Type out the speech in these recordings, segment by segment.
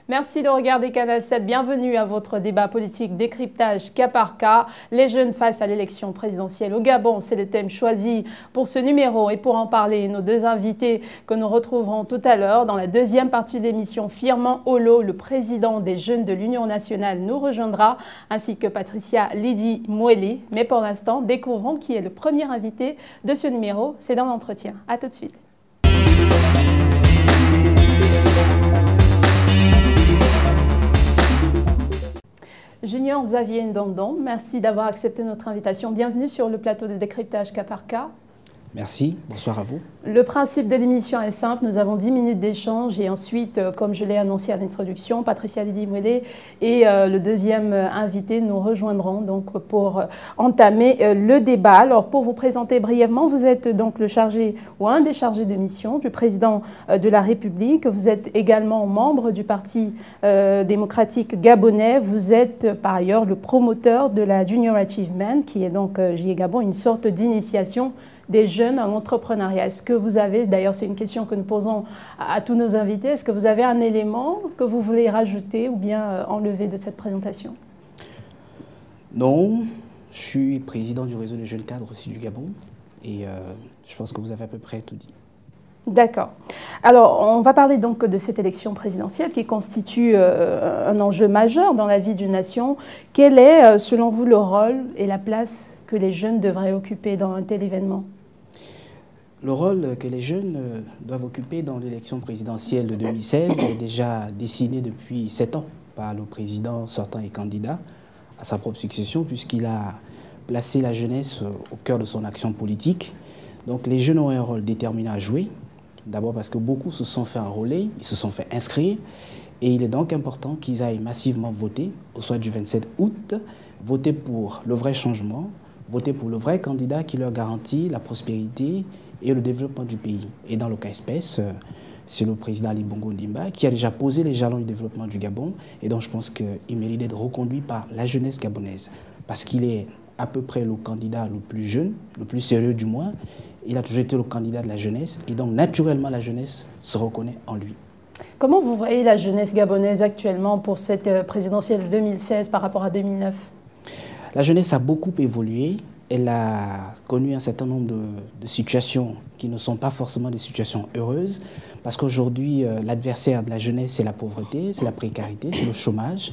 Merci de regarder Canal 7. Bienvenue à votre débat politique décryptage cas par cas. Les jeunes face à l'élection présidentielle au Gabon, c'est le thème choisi pour ce numéro. Et pour en parler, nos deux invités que nous retrouverons tout à l'heure dans la deuxième partie de l'émission, Firmin Olo, le président des jeunes de l'Union nationale, nous rejoindra, ainsi que Patricia Lydie Moueli. Mais pour l'instant, découvrons qui est le premier invité de ce numéro. C'est dans l'entretien. À tout de suite. Junior Xavier Ndondon, merci d'avoir accepté notre invitation. Bienvenue sur le plateau de décryptage cas par cas. Merci, bonsoir à vous. Le principe de l'émission est simple, nous avons 10 minutes d'échange et ensuite, comme je l'ai annoncé à l'introduction, Patricia Lydie Moueli et le deuxième invité nous rejoindront donc pour entamer le débat. Alors pour vous présenter brièvement, vous êtes donc le chargé ou un des chargés de mission du président de la République. Vous êtes également membre du Parti démocratique gabonais. Vous êtes par ailleurs le promoteur de la Junior Achievement qui est donc JA Gabon, une sorte d'initiation des jeunes en entrepreneuriat. Est-ce que vous avez, d'ailleurs c'est une question que nous posons à tous nos invités, est-ce que vous avez un élément que vous voulez rajouter ou bien enlever de cette présentation? Non, je suis président du réseau des jeunes cadres aussi du Gabon et je pense que vous avez à peu près tout dit. D'accord. Alors, on va parler donc de cette élection présidentielle qui constitue un enjeu majeur dans la vie d'une nation. Quel est, selon vous, le rôle et la place que les jeunes devraient occuper dans un tel événement? Le rôle que les jeunes doivent occuper dans l'élection présidentielle de 2016 est déjà dessiné depuis 7 ans par le président sortant et candidat à sa propre succession, puisqu'il a placé la jeunesse au cœur de son action politique. Donc les jeunes ont un rôle déterminant à jouer, d'abord parce que beaucoup se sont fait enrôler, ils se sont fait inscrire, et il est donc important qu'ils aillent massivement voter au soir du 27 août, voter pour le vrai changement, voter pour le vrai candidat qui leur garantit la prospérité et le développement du pays. Et dans le cas espèce, c'est le président Ali Bongo Ondimba qui a déjà posé les jalons du développement du Gabon et donc je pense qu'il mérite d'être reconduit par la jeunesse gabonaise parce qu'il est à peu près le candidat le plus jeune, le plus sérieux du moins. Il a toujours été le candidat de la jeunesse et donc naturellement la jeunesse se reconnaît en lui. Comment vous voyez la jeunesse gabonaise actuellement pour cette présidentielle de 2016 par rapport à 2009? La jeunesse a beaucoup évolué. Elle a connu un certain nombre de situations qui ne sont pas forcément des situations heureuses parce qu'aujourd'hui, l'adversaire de la jeunesse, c'est la pauvreté, c'est la précarité, c'est le chômage.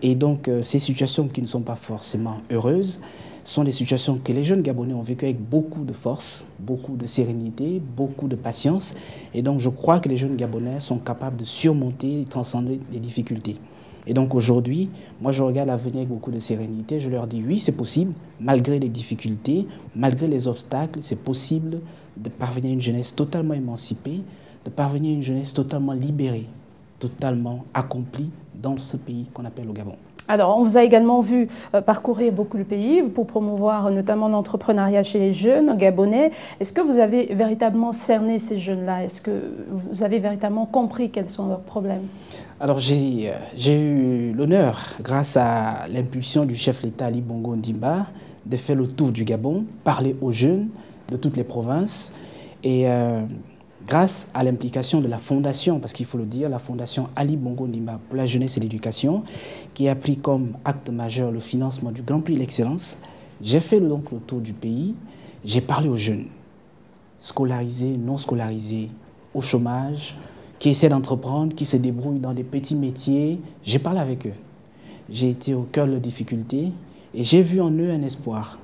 Et donc, ces situations qui ne sont pas forcément heureuses sont des situations que les jeunes Gabonais ont vécues avec beaucoup de force, beaucoup de sérénité, beaucoup de patience. Et donc, je crois que les jeunes Gabonais sont capables de surmonter et transcender les difficultés. Et donc aujourd'hui, moi je regarde l'avenir avec beaucoup de sérénité. Je leur dis oui, c'est possible, malgré les difficultés, malgré les obstacles, c'est possible de parvenir à une jeunesse totalement émancipée, de parvenir à une jeunesse totalement libérée, totalement accomplie dans ce pays qu'on appelle le Gabon. Alors, on vous a également vu parcourir beaucoup le pays pour promouvoir notamment l'entrepreneuriat chez les jeunes gabonais. Est-ce que vous avez véritablement cerné ces jeunes-là? Est-ce que vous avez véritablement compris quels sont leurs problèmes? Alors, j'ai eu l'honneur, grâce à l'impulsion du chef d'État Ali Bongo Ondimba, de faire le tour du Gabon, parler aux jeunes de toutes les provinces et grâce à l'implication de la fondation, parce qu'il faut le dire, la fondation Ali Bongo Ondimba pour la jeunesse et l'éducation, qui a pris comme acte majeur le financement du Grand Prix de l'Excellence, j'ai fait donc le tour du pays, j'ai parlé aux jeunes, scolarisés, non scolarisés, au chômage, qui essaient d'entreprendre, qui se débrouillent dans des petits métiers. J'ai parlé avec eux. J'ai été au cœur de leurs difficultés et j'ai vu en eux un espoir.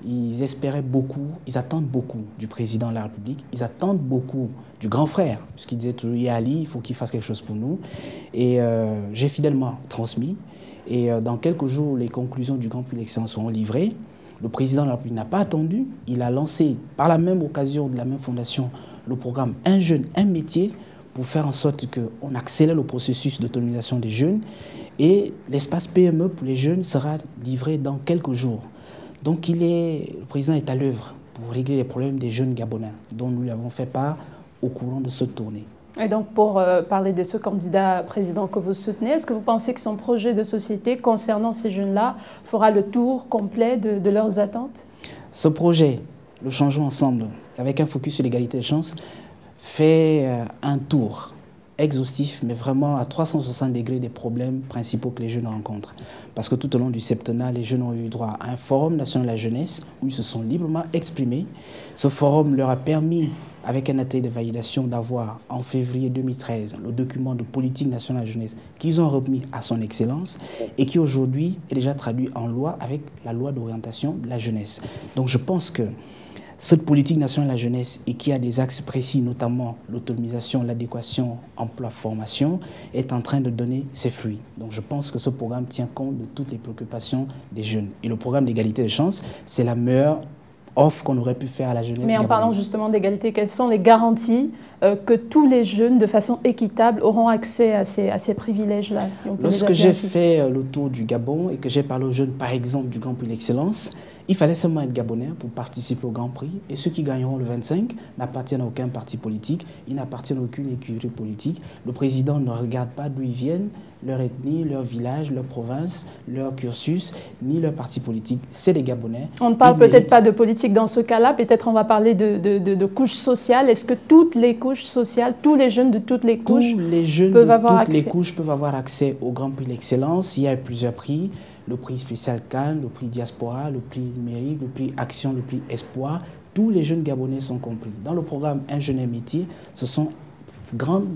Ils espéraient beaucoup, ils attendent beaucoup du président de la République, ils attendent beaucoup du grand frère, puisqu'il disait toujours, il y a Ali, il faut qu'il fasse quelque chose pour nous. Et j'ai fidèlement transmis. Et dans quelques jours, les conclusions du Grand Prix d'Excellence seront livrées. Le président de la République n'a pas attendu. Il a lancé, par la même occasion de la même fondation, le programme Un jeune, un métier, pour faire en sorte qu'on accélère le processus d'autonomisation des jeunes. Et l'espace PME pour les jeunes sera livré dans quelques jours. Donc le président est à l'œuvre pour régler les problèmes des jeunes Gabonais, dont nous lui avons fait part au courant de cette tournée. Et donc, pour parler de ce candidat président que vous soutenez, est-ce que vous pensez que son projet de société concernant ces jeunes-là fera le tour complet de leurs attentes? Ce projet, le Changeons ensemble, avec un focus sur l'égalité des chances, fait un tour exhaustif, mais vraiment à 360 degrés des problèmes principaux que les jeunes rencontrent. Parce que tout au long du septennat, les jeunes ont eu droit à un forum national de la jeunesse où ils se sont librement exprimés. Ce forum leur a permis, avec un atelier de validation, d'avoir en février 2013 le document de politique nationale de la jeunesse qu'ils ont remis à son excellence et qui aujourd'hui est déjà traduit en loi avec la loi d'orientation de la jeunesse. Donc je pense que cette politique nationale de la jeunesse et qui a des axes précis, notamment l'autonomisation, l'adéquation, emploi-formation, est en train de donner ses fruits. Donc je pense que ce programme tient compte de toutes les préoccupations des jeunes. Et le programme d'égalité des chances, c'est la meilleure offre qu'on aurait pu faire à la jeunesse. Mais en parlant justement d'égalité, quelles sont les garanties que tous les jeunes, de façon équitable, auront accès à ces privilèges-là, si on peut les appeler ainsi? Lorsque j'ai fait le tour du Gabon et que j'ai parlé aux jeunes, par exemple, du Grand Prix d'Excellence, il fallait seulement être Gabonais pour participer au Grand Prix. Et ceux qui gagneront le 25 n'appartiennent à aucun parti politique, ils n'appartiennent à aucune écurie politique. Le président ne regarde pas d'où ils viennent, leur ethnie, leur village, leur province, leur cursus, ni leur parti politique. C'est des Gabonais. On ne parle peut-être pas de politique dans ce cas-là, peut-être on va parler de couches sociales. Est-ce que toutes les couches sociales, tous les jeunes de toutes les couches peuvent avoir accès au Grand Prix d'Excellence? Il y a plusieurs prix. Le prix spécial Cannes, le prix Diaspora, le prix numérique, le prix Action, le prix Espoir. Tous les jeunes Gabonais sont compris. Dans le programme Un jeune, un métier, ce sont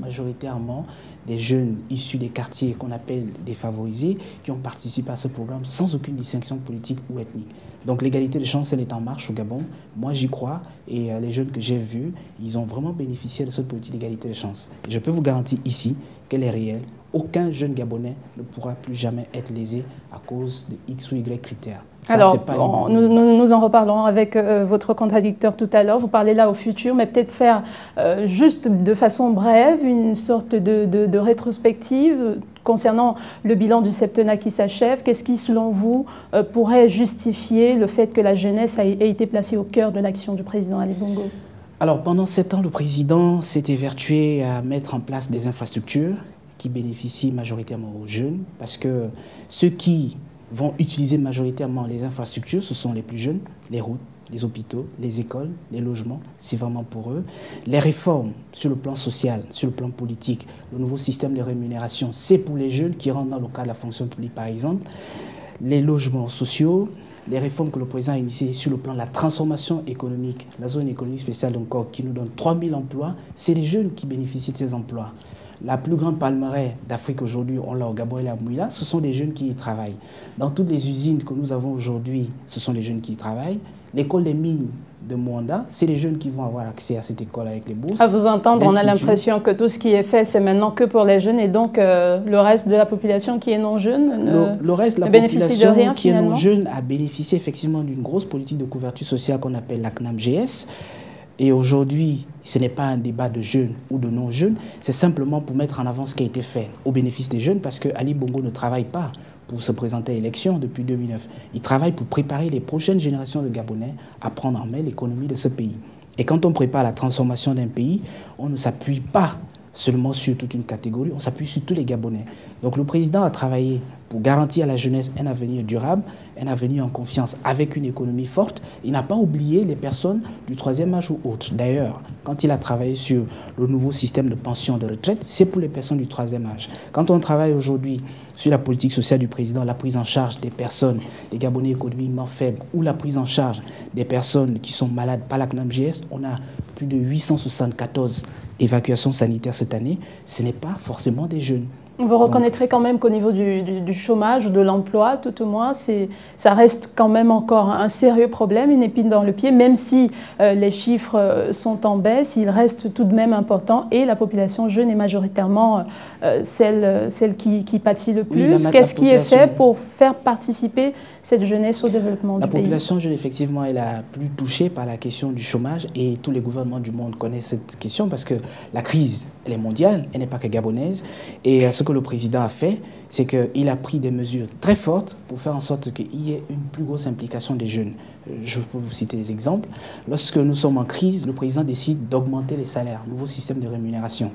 majoritairement des jeunes issus des quartiers qu'on appelle défavorisés qui ont participé à ce programme sans aucune distinction politique ou ethnique. Donc l'égalité des chances, elle est en marche au Gabon. Moi, j'y crois et les jeunes que j'ai vus, ils ont vraiment bénéficié de cette politique d'égalité des chances. Et je peux vous garantir ici qu'elle est réelle. Aucun jeune Gabonais ne pourra plus jamais être lésé à cause de X ou Y critères. Ça, alors, nous en reparlerons avec votre contradicteur tout à l'heure. Vous parlez là au futur, mais peut-être faire juste de façon brève une sorte de rétrospective concernant le bilan du septennat qui s'achève. Qu'est-ce qui, selon vous, pourrait justifier le fait que la jeunesse ait été placée au cœur de l'action du président Ali Bongo? Alors, pendant 7 ans, le président s'est évertué à mettre en place des infrastructures qui bénéficient majoritairement aux jeunes, parce que ceux qui vont utiliser majoritairement les infrastructures, ce sont les plus jeunes, les routes, les hôpitaux, les écoles, les logements, c'est vraiment pour eux. Les réformes sur le plan social, sur le plan politique, le nouveau système de rémunération, c'est pour les jeunes qui rentrent dans le cadre de la fonction publique par exemple. Les logements sociaux, les réformes que le président a initiées sur le plan de la transformation économique, la zone économique spéciale encore qui nous donne 3000 emplois, c'est les jeunes qui bénéficient de ces emplois. La plus grande palmeraie d'Afrique aujourd'hui, on l'a au Gabon et à Mouila, ce sont des jeunes qui y travaillent. Dans toutes les usines que nous avons aujourd'hui, ce sont les jeunes qui y travaillent. L'école des mines de Mwanda, c'est les jeunes qui vont avoir accès à cette école avec les bourses. À vous entendre, on a l'impression que tout ce qui est fait, c'est maintenant que pour les jeunes et donc le reste de la population qui est non jeune le reste de la population qui est non jeune a bénéficié effectivement d'une grosse politique de couverture sociale qu'on appelle la CNAM-GS. Et aujourd'hui, ce n'est pas un débat de jeunes ou de non-jeunes, c'est simplement pour mettre en avant ce qui a été fait au bénéfice des jeunes, parce que Ali Bongo ne travaille pas pour se présenter à l'élection depuis 2009. Il travaille pour préparer les prochaines générations de Gabonais à prendre en main l'économie de ce pays. Et quand on prépare la transformation d'un pays, on ne s'appuie pas seulement sur toute une catégorie, on s'appuie sur tous les Gabonais. Donc le président a travaillé pour garantir à la jeunesse un avenir durable, un avenir en confiance avec une économie forte. Il n'a pas oublié les personnes du troisième âge ou autres. D'ailleurs, quand il a travaillé sur le nouveau système de pension de retraite, c'est pour les personnes du troisième âge. Quand on travaille aujourd'hui sur la politique sociale du président, la prise en charge des personnes, des Gabonais économiquement faibles, ou la prise en charge des personnes qui sont malades par la CNAM-GS, on a plus de 874 évacuations sanitaires cette année. Ce n'est pas forcément des jeunes. Vous reconnaîtrez quand même qu'au niveau du chômage ou de l'emploi, tout au moins, ça reste quand même encore un sérieux problème, une épine dans le pied, même si les chiffres sont en baisse, il reste tout de même important et la population jeune est majoritairement celle qui pâtit le plus. Oui, qu'est-ce qui est fait pour faire participer cette jeunesse au développement du pays? La population jeune, effectivement, est la plus touchée par la question du chômage et tous les gouvernements du monde connaissent cette question parce que la crise elle est mondiale, elle n'est pas que gabonaise. Et ce que le président a fait, c'est qu'il a pris des mesures très fortes pour faire en sorte qu'il y ait une plus grosse implication des jeunes. Je peux vous citer des exemples. Lorsque nous sommes en crise, le président décide d'augmenter les salaires, nouveau système de rémunération.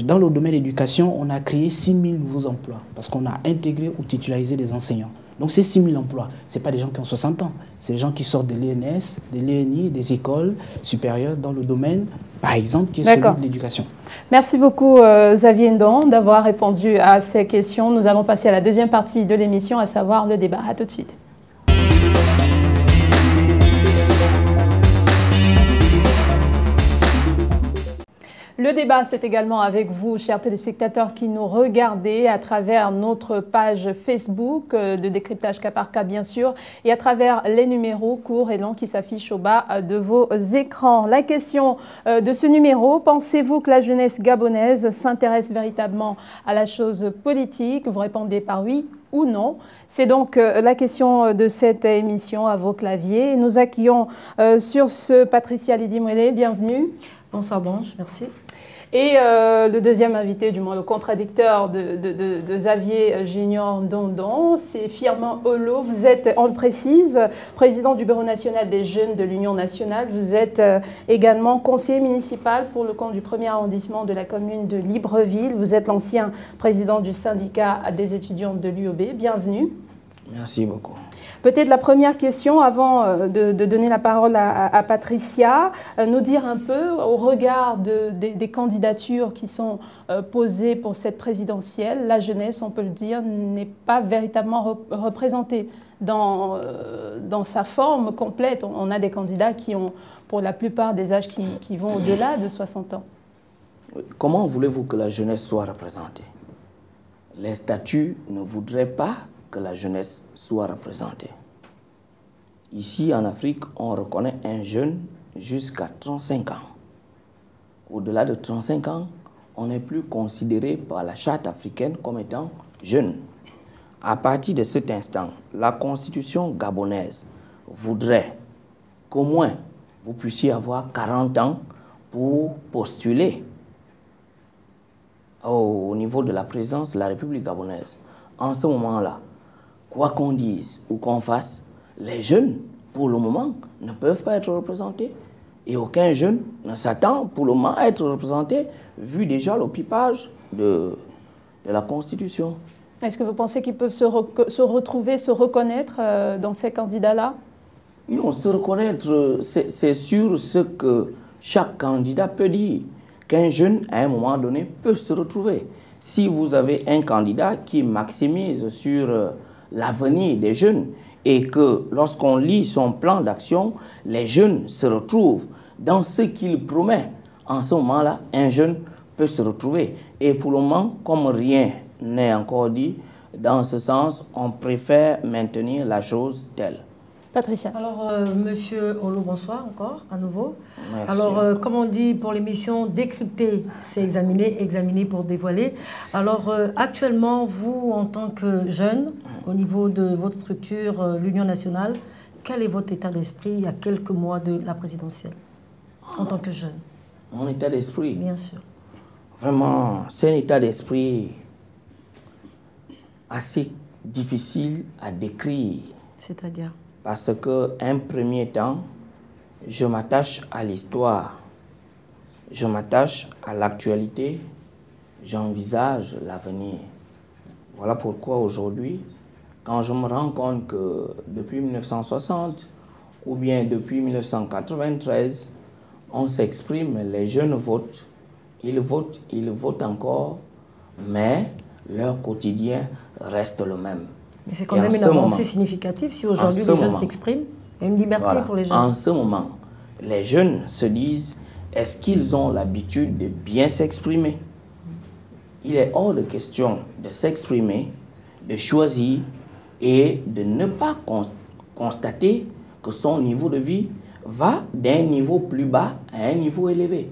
Dans le domaine de l'éducation, on a créé 6 000 nouveaux emplois parce qu'on a intégré ou titularisé des enseignants. Donc ces 6 000 emplois, ce n'est pas des gens qui ont 60 ans, c'est des gens qui sortent de l'ENS, de l'ENI, des écoles supérieures dans le domaine, par exemple, qui est celui de l'éducation. Merci beaucoup Xavier Ndon d'avoir répondu à ces questions. Nous allons passer à la deuxième partie de l'émission, à savoir le débat. À tout de suite. Le débat, c'est également avec vous, chers téléspectateurs qui nous regardez à travers notre page Facebook de décryptage cas par cas, bien sûr, et à travers les numéros courts et longs qui s'affichent au bas de vos écrans. La question de ce numéro, pensez-vous que la jeunesse gabonaise s'intéresse véritablement à la chose politique? Vous répondez par oui ou non. C'est donc la question de cette émission à vos claviers. Nous accueillons sur ce Patricia Lidimwele, bienvenue. Bonsoir Blanche, merci. Et le deuxième invité, du moins le contradicteur de Xavier Junior Ndondon, c'est Firmin Olo. Vous êtes, on le précise, président du Bureau national des jeunes de l'Union nationale. Vous êtes également conseiller municipal pour le compte du 1er arrondissement de la commune de Libreville. Vous êtes l'ancien président du syndicat des étudiants de l'UOB. Bienvenue. Merci beaucoup. Peut-être la première question, avant de donner la parole à Patricia, nous dire un peu, au regard des candidatures qui sont posées pour cette présidentielle, la jeunesse, on peut le dire, n'est pas véritablement représentée dans sa forme complète. On a des candidats qui ont, pour la plupart, des âges qui vont au-delà de 60 ans. Comment voulez-vous que la jeunesse soit représentée? Les statuts ne voudraient pas que la jeunesse soit représentée. Ici, en Afrique, on reconnaît un jeune jusqu'à 35 ans. Au-delà de 35 ans, on n'est plus considéré par la charte africaine comme étant jeune. À partir de cet instant, la constitution gabonaise voudrait qu'au moins vous puissiez avoir 40 ans pour postuler au niveau de la présidence de la République gabonaise. En ce moment-là, quoi qu'on dise ou qu'on fasse, les jeunes, pour le moment, ne peuvent pas être représentés. Et aucun jeune ne s'attend pour le moment à être représenté, vu déjà le pipage de la Constitution. Est-ce que vous pensez qu'ils peuvent se retrouver, se reconnaître dans ces candidats-là? Non, se reconnaître, c'est sur ce que chaque candidat peut dire. Qu'un jeune, à un moment donné, peut se retrouver. Si vous avez un candidat qui maximise sur l'avenir des jeunes et que lorsqu'on lit son plan d'action, les jeunes se retrouvent dans ce qu'il promet, en ce moment-là, un jeune peut se retrouver. Et pour le moment, comme rien n'est encore dit, dans ce sens, on préfère maintenir la chose telle. Patricia. Alors, Monsieur Olo, bonsoir encore, à nouveau. Merci. Alors, comme on dit pour l'émission, décrypter, c'est examiner, examiner pour dévoiler. Alors, actuellement, vous, en tant que jeune, au niveau de votre structure, l'Union nationale, quel est votre état d'esprit à quelques mois de la présidentielle, en tant que jeune? Mon état d'esprit? Bien sûr. Vraiment, c'est un état d'esprit assez difficile à décrire. C'est-à-dire? Parce qu'un premier temps, je m'attache à l'histoire, je m'attache à l'actualité, j'envisage l'avenir. Voilà pourquoi aujourd'hui, quand je me rends compte que depuis 1960 ou bien depuis 1993, on s'exprime, les jeunes votent, ils votent encore, mais leur quotidien reste le même. Mais c'est quand même une avancée significative si aujourd'hui les jeunes s'expriment. Il y a une liberté pour les jeunes. En ce moment, les jeunes se disent, est-ce qu'ils ont l'habitude de bien s'exprimer? Il est hors de question de s'exprimer, de choisir et de ne pas constater que son niveau de vie va d'un niveau plus bas à un niveau élevé.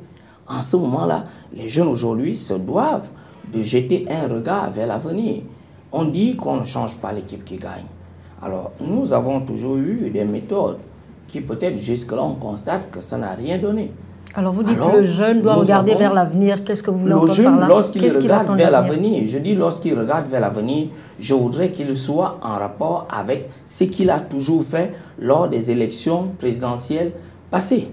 En ce moment-là, les jeunes aujourd'hui se doivent de jeter un regard vers l'avenir. On dit qu'on ne change pas l'équipe qui gagne. Alors, nous avons toujours eu des méthodes qui peut-être jusque-là on constate que ça n'a rien donné. Alors vous dites que le jeune doit regarder vers l'avenir. Qu'est-ce que vous voulez entendre par là? Lorsqu'il regarde vers l'avenir, je dis lorsqu'il regarde vers l'avenir, je voudrais qu'il soit en rapport avec ce qu'il a toujours fait lors des élections présidentielles passées.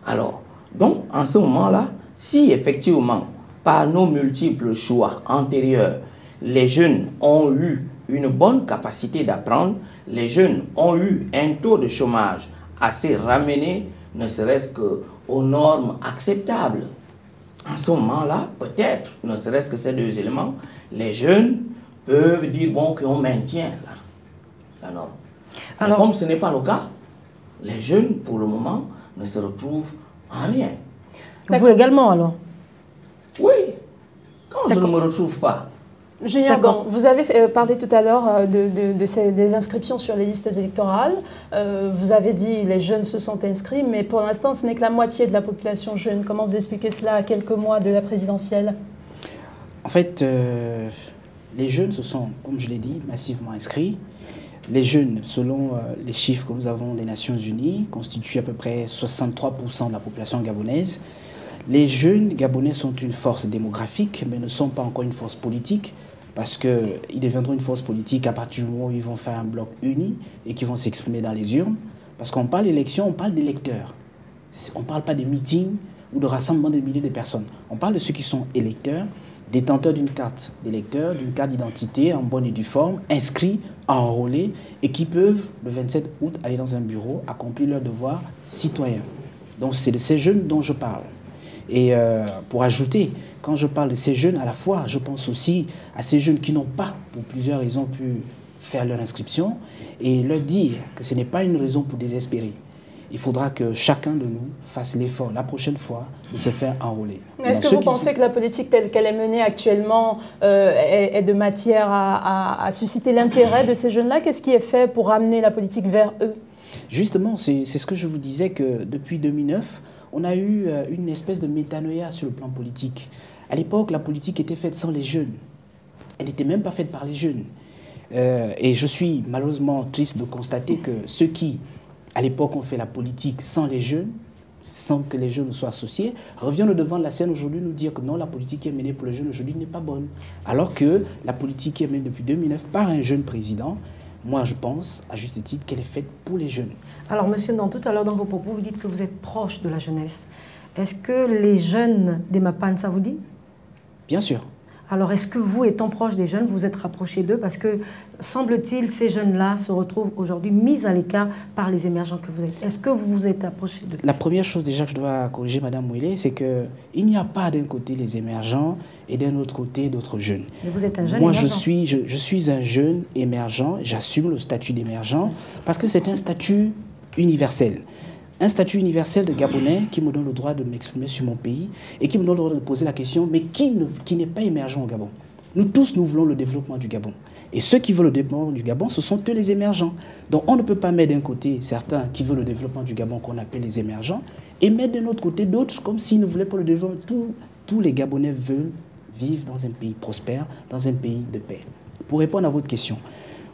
Alors, donc, en ce moment-là, si effectivement, par nos multiples choix antérieurs, les jeunes ont eu une bonne capacité d'apprendre, les jeunes ont eu un taux de chômage assez ramené, ne serait-ce qu'aux normes acceptables. En ce moment-là, peut-être, ne serait-ce que ces deux éléments, les jeunes peuvent dire bon, qu'on maintient la norme. Alors, mais comme ce n'est pas le cas, les jeunes, pour le moment, ne se retrouvent en rien. Vous également, alors? Oui, quand je ne me retrouve pas. Junior Gant, vous avez parlé tout à l'heure des inscriptions sur les listes électorales. Vous avez dit les jeunes se sont inscrits, mais pour l'instant, ce n'est que la moitié de la population jeune. Comment vous expliquez cela à quelques mois de la présidentielle? En fait, les jeunes se sont, comme je l'ai dit, massivement inscrits. Les jeunes, selon les chiffres que nous avons des Nations Unies, constituent à peu près 63% de la population gabonaise. Les jeunes gabonais sont une force démographique, mais ne sont pas encore une force politique, parce qu'ils deviendront une force politique à partir du moment où ils vont faire un bloc uni et qu'ils vont s'exprimer dans les urnes. Parce qu'on parle d'élection, on parle d'électeurs. On ne parle pas des meetings ou de rassemblements de milliers de personnes. On parle de ceux qui sont électeurs, détenteurs d'une carte d'électeur, d'une carte d'identité en bonne et due forme, inscrits, enrôlés, et qui peuvent, le 27 août, aller dans un bureau, accomplir leur devoir citoyen. Donc c'est de ces jeunes dont je parle. Et pour ajouter, quand je parle de ces jeunes, à la fois, je pense aussi à ces jeunes qui n'ont pas, pour plusieurs raisons, pu faire leur inscription, et leur dire que ce n'est pas une raison pour désespérer. Il faudra que chacun de nous fasse l'effort, la prochaine fois, de se faire enrôler. Est-ce que vous pensez que la politique telle qu'elle est menée actuellement est de matière à susciter l'intérêt de ces jeunes-là? Qu'est-ce qui est fait pour amener la politique vers eux? Justement, c'est ce que je vous disais, que depuis 2009, on a eu une espèce de métanoïa sur le plan politique. À l'époque, la politique était faite sans les jeunes. Elle n'était même pas faite par les jeunes. Et je suis malheureusement triste de constater que ceux qui, à l'époque, ont fait la politique sans les jeunes, sans que les jeunes soient associés, reviennent au devant de la scène aujourd'hui nous dire que non, la politique qui est menée pour les jeunes aujourd'hui n'est pas bonne. Alors que la politique qui est menée depuis 2009 par un jeune président, moi je pense, à juste titre, qu'elle est faite pour les jeunes. Alors monsieur, tout à l'heure dans vos propos, vous dites que vous êtes proche de la jeunesse. Est-ce que les jeunes des Mapan, ça vous dit? Bien sûr. Alors, est-ce que vous, étant proche des jeunes, vous êtes rapproché d'eux? Parce que, semble-t-il, ces jeunes-là se retrouvent aujourd'hui mis à l'écart par les émergents que vous êtes. Est-ce que vous vous êtes approché d'eux? La première chose déjà que je dois corriger, Madame Mouillet, c'est qu'il n'y a pas d'un côté les émergents et d'un autre côté d'autres jeunes. Mais vous êtes un jeune émergent. Moi, je suis un jeune émergent, j'assume le statut d'émergent parce que c'est un statut universel. Un statut universel de Gabonais qui me donne le droit de m'exprimer sur mon pays et qui me donne le droit de poser la question, mais qui n'est pas émergent au Gabon? Nous tous, nous voulons le développement du Gabon. Et ceux qui veulent le développement du Gabon, ce sont eux les émergents. Donc on ne peut pas mettre d'un côté certains qui veulent le développement du Gabon qu'on appelle les émergents et mettre d'un autre côté d'autres comme s'ils ne voulaient pas le développement. Tous les Gabonais veulent vivre dans un pays prospère, dans un pays de paix. Pour répondre à votre question,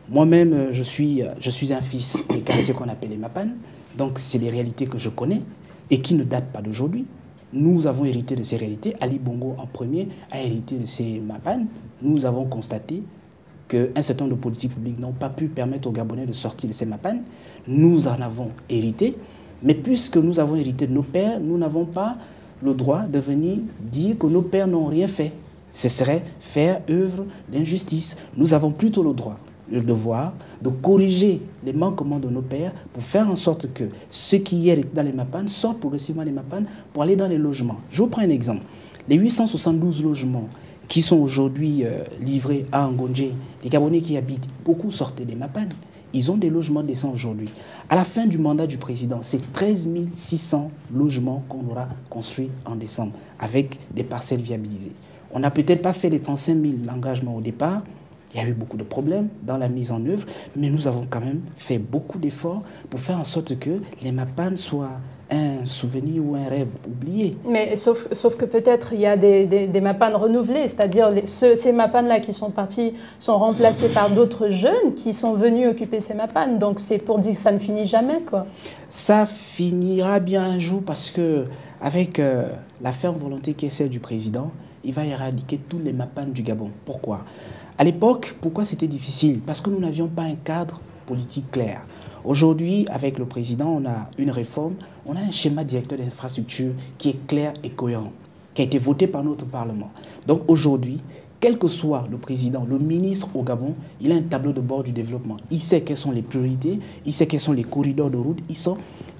moi-même, je suis un fils des quartiers qu'on appelle les Mapan. Donc, c'est des réalités que je connais et qui ne datent pas d'aujourd'hui. Nous avons hérité de ces réalités. Ali Bongo, en premier, a hérité de ces Mapan. Nous avons constaté qu'un certain nombre de politiques publiques n'ont pas pu permettre aux Gabonais de sortir de ces Mapan. Nous en avons hérité. Mais puisque nous avons hérité de nos pères, nous n'avons pas le droit de venir dire que nos pères n'ont rien fait. Ce serait faire œuvre d'injustice. Nous avons plutôt le droit, le devoir de corriger les manquements de nos pères pour faire en sorte que ceux qui hier étaient dans les Mapan sortent progressivement des Mapan pour aller dans les logements. Je vous prends un exemple. Les 872 logements qui sont aujourd'hui livrés à Ngondje, les Gabonais qui y habitent, beaucoup sortaient des Mapan. Ils ont des logements décents aujourd'hui. À la fin du mandat du président, c'est 13 600 logements qu'on aura construits en décembre avec des parcelles viabilisées. On n'a peut-être pas fait les 35 000 engagements au départ. Il y a eu beaucoup de problèmes dans la mise en œuvre, mais nous avons quand même fait beaucoup d'efforts pour faire en sorte que les Mapan soient un souvenir ou un rêve oublié. Mais sauf que peut-être il y a des Mapan renouvelés, c'est-à-dire ces Mapan-là qui sont partis sont remplacés par d'autres jeunes qui sont venus occuper ces Mapan. Donc c'est pour dire que ça ne finit jamais, quoi. Ça finira bien un jour parce que avec la ferme volonté qui est celle du président, il va éradiquer tous les MAPAN du Gabon. Pourquoi? À l'époque, pourquoi c'était difficile? Parce que nous n'avions pas un cadre politique clair. Aujourd'hui, avec le président, on a une réforme, on a un schéma directeur d'infrastructure qui est clair et cohérent, qui a été voté par notre Parlement. Donc aujourd'hui, quel que soit le président, le ministre au Gabon, il a un tableau de bord du développement. Il sait quelles sont les priorités, il sait quels sont les corridors de route,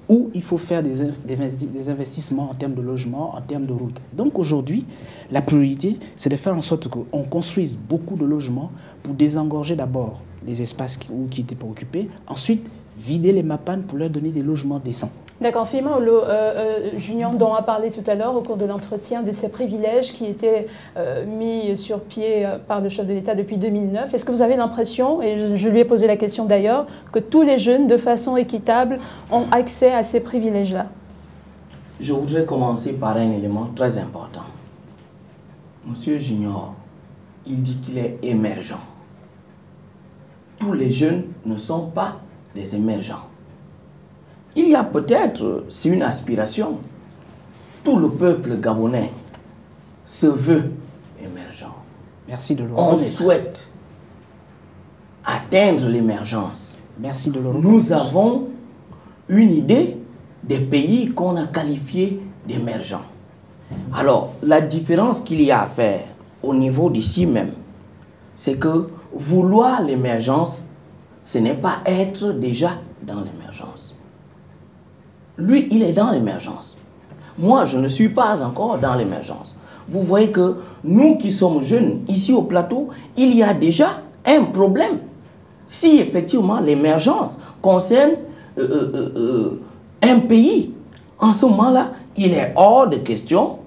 où il faut faire des investissements en termes de logement, en termes de route. Donc aujourd'hui, la priorité, c'est de faire en sorte qu'on construise beaucoup de logements pour désengorger d'abord les espaces qui étaient pas occupés, ensuite vider les MAPAN pour leur donner des logements décents. D'accord, Fima Junior, dont on a parlé tout à l'heure au cours de l'entretien de ces privilèges qui étaient mis sur pied par le chef de l'État depuis 2009. Est-ce que vous avez l'impression, et je lui ai posé la question d'ailleurs, que tous les jeunes, de façon équitable, ont accès à ces privilèges-là? Je voudrais commencer par un élément très important. Monsieur Junior, il dit qu'il est émergent. Tous les jeunes ne sont pas des émergents. Il y a peut-être, c'est une aspiration, tout le peuple gabonais se veut émergent. Merci de le On reconnaître. souhaite atteindre l'émergence. Merci de le reconnaître. Nous avons une idée des pays qu'on a qualifiés d'émergents. Alors, la différence qu'il y a à faire au niveau d'ici même, c'est que vouloir l'émergence, ce n'est pas être déjà dans l'émergence. Lui, il est dans l'émergence. Moi, je ne suis pas encore dans l'émergence. Vous voyez que nous qui sommes jeunes, ici au plateau, il y a déjà un problème. Si effectivement l'émergence concerne un pays, en ce moment-là, il est hors de question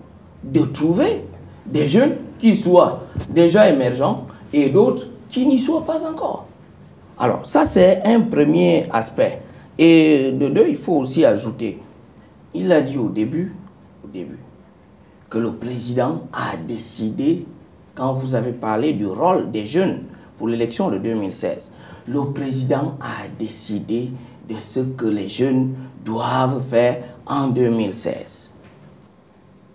de trouver des jeunes qui soient déjà émergents et d'autres qui n'y soient pas encore. Alors, ça c'est un premier aspect. Et de deux, il faut aussi ajouter, il a dit au début, que le président a décidé, quand vous avez parlé du rôle des jeunes pour l'élection de 2016, le président a décidé de ce que les jeunes doivent faire en 2016.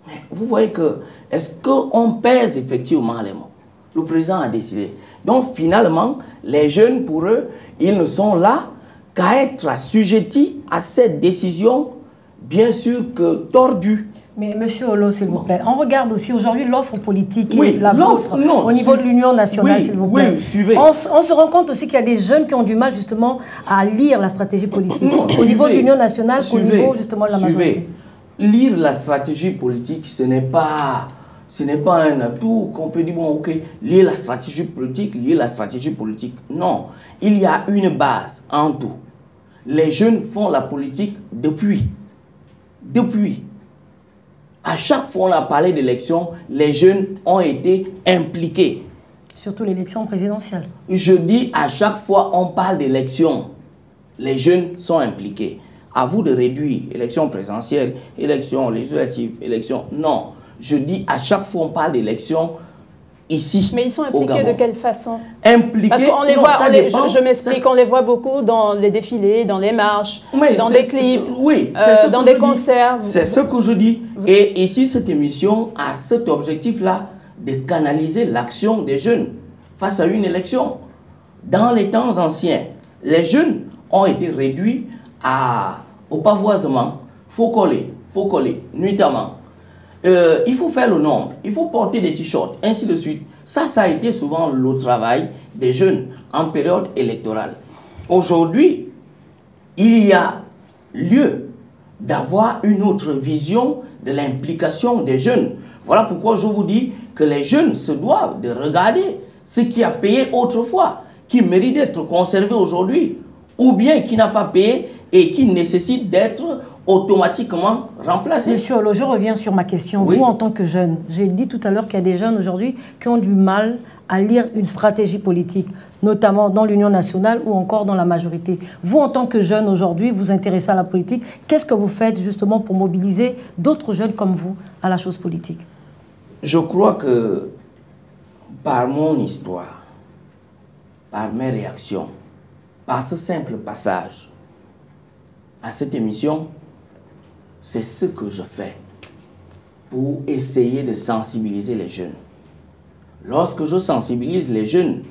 Mais vous voyez que, est-ce qu'on pèse effectivement les mots? Le président a décidé. Donc finalement, les jeunes, pour eux, ils ne sont là qu'à être assujettis à cette décision, bien sûr que tordue. Mais Monsieur Olo, s'il vous plaît, on regarde aussi aujourd'hui l'offre politique Oui, et la vôtre non, au niveau de l'Union nationale, oui, s'il vous plaît. oui, suivez. On se rend compte aussi qu'il y a des jeunes qui ont du mal justement à lire la stratégie politique Non, au niveau de suivez, l'Union nationale qu'au suivez, niveau justement de la majorité. Lire la stratégie politique, ce n'est pas un atout qu'on peut dire, bon, ok, lire la stratégie politique. Non, il y a une base en tout. Les jeunes font la politique depuis. À chaque fois on a parlé d'élection, les jeunes ont été impliqués. Surtout l'élection présidentielle. Je dis à chaque fois on parle d'élection, les jeunes sont impliqués. À vous de réduire élection présidentielle, élection législative, élection... Non, je dis à chaque fois on parle d'élection ici. Mais ils sont impliqués de quelle façon? Impliqués. Parce qu'on les voit, je m'explique, on les voit beaucoup dans les défilés, dans les marches, dans des clips, dans des concerts. C'est ce que je dis. Et ici, cette émission a cet objectif-là de canaliser l'action des jeunes face à une élection. Dans les temps anciens, les jeunes ont été réduits au pavoisement. Faut coller, nuitamment. Il faut faire le nombre, il faut porter des t-shirts, ainsi de suite. Ça a été souvent le travail des jeunes en période électorale. Aujourd'hui, il y a lieu d'avoir une autre vision de l'implication des jeunes. Voilà pourquoi je vous dis que les jeunes se doivent de regarder ce qui a payé autrefois, qui mérite d'être conservé aujourd'hui, ou bien qui n'a pas payé et qui nécessite d'être automatiquement remplacé. Monsieur Olo, je reviens sur ma question. Oui. Vous, en tant que jeune, j'ai dit tout à l'heure qu'il y a des jeunes aujourd'hui qui ont du mal à lire une stratégie politique, notamment dans l'Union nationale ou encore dans la majorité. Vous, en tant que jeune aujourd'hui, vous intéressez à la politique. Qu'est-ce que vous faites justement pour mobiliser d'autres jeunes comme vous à la chose politique? Je crois que par mon histoire, par mes réactions, par ce simple passage à cette émission, c'est ce que je fais. pour essayer de sensibiliser les jeunes. Lorsque je sensibilise les jeunes,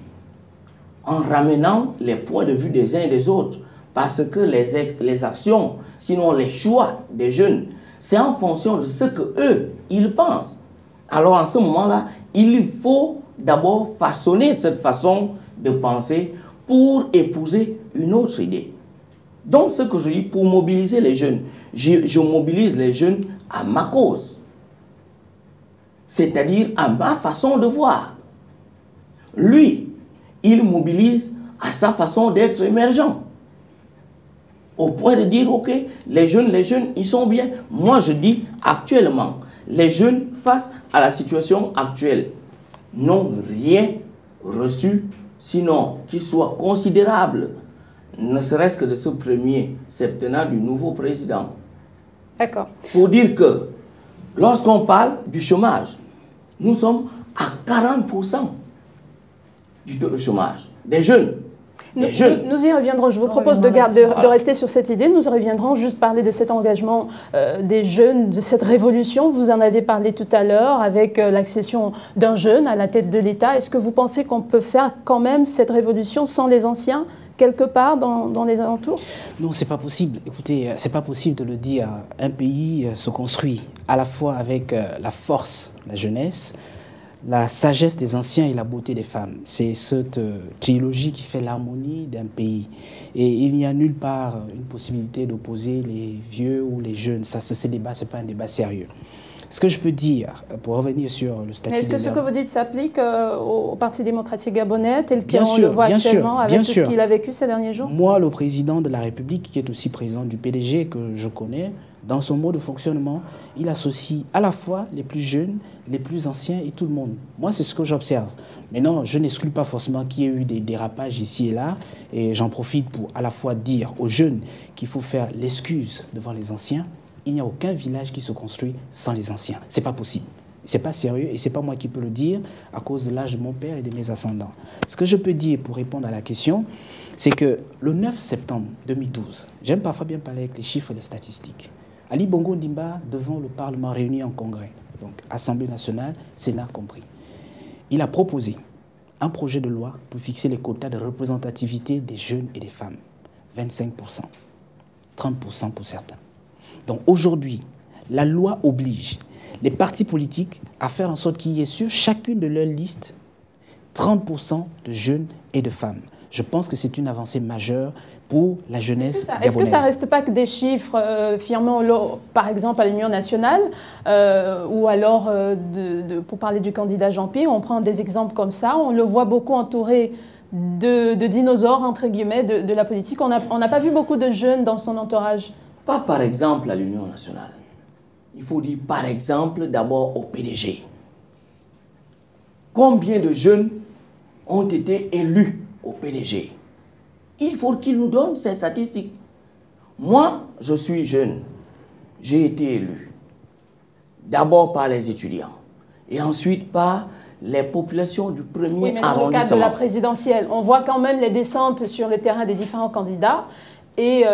en ramenant les points de vue des uns et des autres, parce que les actions, sinon les choix des jeunes, c'est en fonction de ce que eux ils pensent. Alors en ce moment-là, il faut d'abord façonner cette façon de penser pour épouser une autre idée. Donc ce que je dis, pour mobiliser les jeunes, je mobilise les jeunes à ma cause, c'est-à-dire à ma façon de voir. Lui, il mobilise à sa façon d'être émergent, au point de dire, ok, les jeunes, ils sont bien. Moi, je dis actuellement, les jeunes face à la situation actuelle n'ont rien reçu, sinon qu'il soit considérable, ne serait-ce que de ce premier septennat du nouveau président. D'accord. Pour dire que, lorsqu'on parle du chômage, nous sommes à 40% du taux de chômage des jeunes. Nous y reviendrons. Je vous propose de rester sur cette idée. Nous y reviendrons. Juste parler de cet engagement des jeunes, de cette révolution. Vous en avez parlé tout à l'heure avec l'accession d'un jeune à la tête de l'État. Est-ce que vous pensez qu'on peut faire quand même cette révolution sans les anciens, quelque part dans les alentours? Non, c'est pas possible. Écoutez, c'est pas possible de le dire. Un pays se construit à la fois avec la force, la jeunesse, la sagesse des anciens et la beauté des femmes. C'est cette trilogie qui fait l'harmonie d'un pays. Et il n'y a nulle part une possibilité d'opposer les vieux ou les jeunes. Ça, ce débat, ce n'est pas un débat sérieux. Ce que je peux dire, pour revenir sur le statut... Mais est-ce que ce que vous dites s'applique au Parti démocratique gabonais, tel qu'on le voit actuellement, avec tout ce qu'il a vécu ces derniers jours? Moi, le président de la République, qui est aussi président du PDG, que je connais, dans son mode de fonctionnement, il associe à la fois les plus jeunes, les plus anciens et tout le monde. Moi, c'est ce que j'observe. Maintenant, je n'exclus pas forcément qu'il y ait eu des dérapages ici et là. Et j'en profite pour à la fois dire aux jeunes qu'il faut faire l'excuse devant les anciens. Il n'y a aucun village qui se construit sans les anciens. Ce n'est pas possible. Ce n'est pas sérieux et ce n'est pas moi qui peux le dire à cause de l'âge de mon père et de mes ascendants. Ce que je peux dire pour répondre à la question, c'est que le 9 septembre 2012, j'aime parfois bien parler avec les chiffres et les statistiques. Ali Bongo Ondimba, devant le Parlement réuni en congrès, donc Assemblée nationale, Sénat compris, il a proposé un projet de loi pour fixer les quotas de représentativité des jeunes et des femmes. 25%, 30% pour certains. Donc aujourd'hui, la loi oblige les partis politiques à faire en sorte qu'il y ait sur chacune de leurs listes 30% de jeunes et de femmes. Je pense que c'est une avancée majeure pour la jeunesse gabonaise. Est-ce que ça ne reste pas que des chiffres firmés, par exemple, à l'Union nationale, ou alors, pour parler du candidat Jean-Pierre, on prend des exemples comme ça, on le voit beaucoup entouré de dinosaures, entre guillemets, de la politique. On n'a pas vu beaucoup de jeunes dans son entourage. Pas par exemple à l'Union nationale. Il faut dire par exemple d'abord au PDG. Combien de jeunes ont été élus au PDG? Il faut qu'il nous donne ces statistiques. Moi, je suis jeune. J'ai été élu. D'abord par les étudiants. Et ensuite par les populations du premier arrondissement. Dans le cadre de la présidentielle, on voit quand même les descentes sur le terrain des différents candidats. Et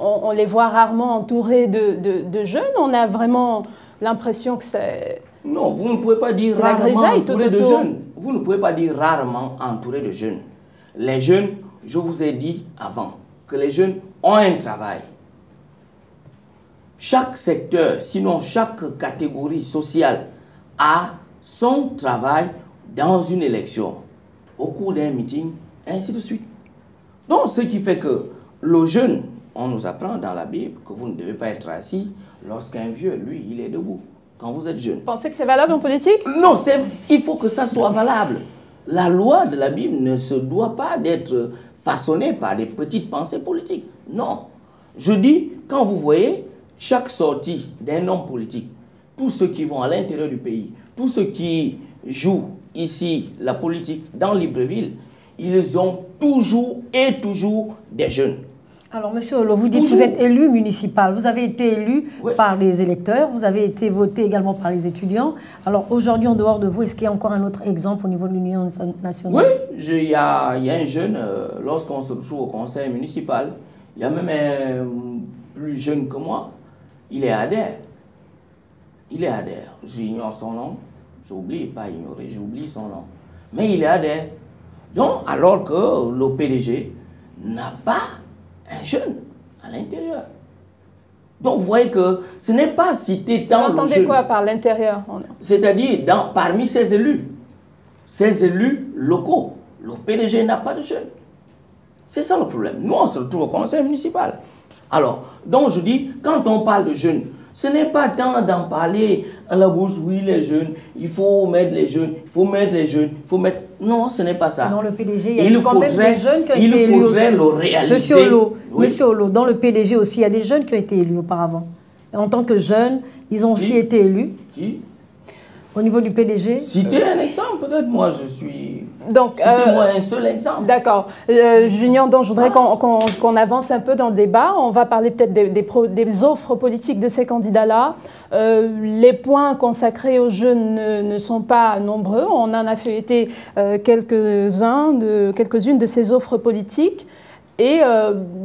on les voit rarement entourés de jeunes. On a vraiment l'impression que c'est... Non, vous ne pouvez pas dire rarement entouré de jeunes. Vous ne pouvez pas dire rarement entouré de jeunes. Les jeunes, je vous ai dit avant, que les jeunes ont un travail. Chaque secteur, sinon chaque catégorie sociale, a son travail dans une élection, au cours d'un meeting, ainsi de suite. Donc, ce qui fait que le jeune, on nous apprend dans la Bible que vous ne devez pas être assis lorsqu'un vieux, lui, il est debout. Quand vous êtes jeune. Vous pensez que c'est valable en politique? Non, il faut que ça soit valable. La loi de la Bible ne se doit pas d'être façonnée par des petites pensées politiques. Non. Je dis, quand vous voyez chaque sortie d'un homme politique, tous ceux qui vont à l'intérieur du pays, tous ceux qui jouent ici la politique dans Libreville, ils ont toujours et toujours des jeunes. Alors, monsieur Olo, vous dites que vous êtes élu municipal. Vous avez été élu par les électeurs. Vous avez été voté également par les étudiants. Alors, aujourd'hui, en dehors de vous, est-ce qu'il y a encore un autre exemple au niveau de l'Union nationale? Oui, il y a un jeune, lorsqu'on se retrouve au conseil municipal, il y a même un plus jeune que moi. Il est adhère. il est adhère. J'ignore son nom, j'oublie, pas ignorer, j'oublie son nom. Mais il est adhère. Donc, alors que le PDG n'a pas un jeune à l'intérieur. Donc, vous voyez que ce n'est pas cité dans le jeune. Vous entendez quoi par l'intérieur? C'est-à-dire parmi ses élus locaux. Le PDG n'a pas de jeunes. C'est ça le problème. Nous, on se retrouve au conseil municipal. Alors, donc je dis, quand on parle de jeunes, ce n'est pas tant d'en parler à la bouche, oui, les jeunes, il faut mettre les jeunes, il faut mettre les jeunes, il faut mettre... Non, ce n'est pas ça. Dans le PDG, il y a quand même des jeunes qui ont été élus aussi. Il faudrait le réaliser. Monsieur Olo, dans le PDG aussi, il y a des jeunes qui ont été élus auparavant. Et en tant que jeunes, ils ont aussi été élus. Qui? Au niveau du PDG. Citez un exemple, peut-être moi je suis... Donc, citez-moi un seul exemple. D'accord. Junior, donc je voudrais qu'on avance un peu dans le débat. On va parler peut-être des offres politiques de ces candidats-là. Les points consacrés aux jeunes ne sont pas nombreux. On en a fait quelques-unes de ces offres politiques. Et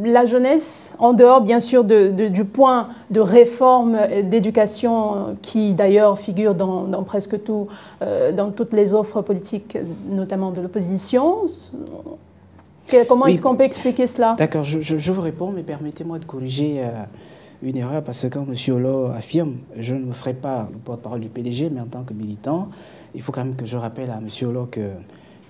la jeunesse, en dehors bien sûr du point de réforme d'éducation qui d'ailleurs figure dans presque tout, dans toutes les offres politiques, notamment de l'opposition. Comment est-ce qu'on peut expliquer cela? D'accord, je vous réponds, mais permettez-moi de corriger une erreur, parce que quand M. Olo affirme, je ne me ferai pas le porte-parole du PDG, mais en tant que militant, il faut quand même que je rappelle à M. Olo que